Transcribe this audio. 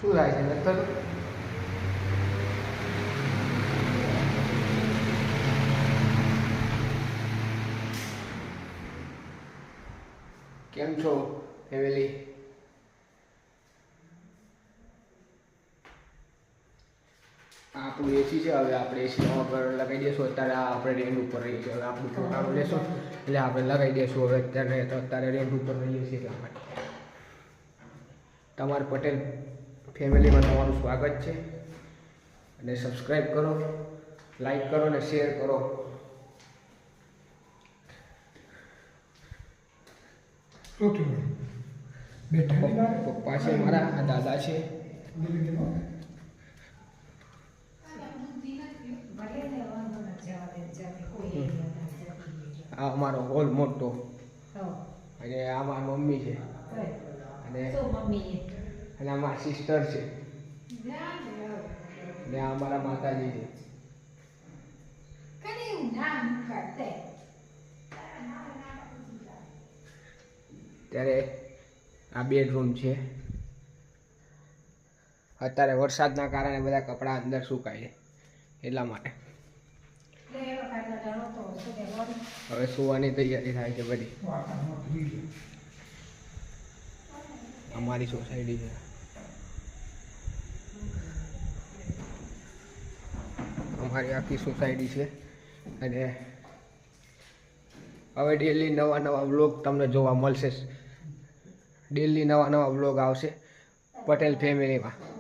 શું થાય છે નતર કેમ છો ફેમિલી? આપણું એસી છે, હવે આપણે એસી નવા પર લગાવી દઈશું. અત્યારે આપણે રેન્ટ ઉપર રહીએ છીએ. હવે આપણું પોતાનું લેશું એટલે આપણે લગાવી દઈશું. હવે અત્યારે રેન્ટ ઉપર રહીએ છીએ એટલા માટે. તમારા પટેલ ફેમિલીમાં તમારું સ્વાગત છે અને સબસ્ક્રાઈબ કરો, લાઈક કરો અને શેર કરો. પપ્પા છે મારા, દાદા છે. આ અમારો હોલ મોટો અને આ મારી મમ્મી છે અને આ મારી સિસ્ટર છે અને આ અમારા માતાજી છે. ત્યારે આ બેડરૂમ છે. અત્યારે વરસાદના કારણે બધા કપડાં અંદર સુકાય એટલા માટે હવે સુવાની તૈયારી થાય છે બધી. અમારી સોસાયટી છે. અમારી આખી સોસાયટી છે અને હવે ડેલી નવા નવા વ્લોગ તમને જોવા મળશે. ડેલી નવા નવા વ્લોગ આવશે પટેલ ફેમિલીમાં.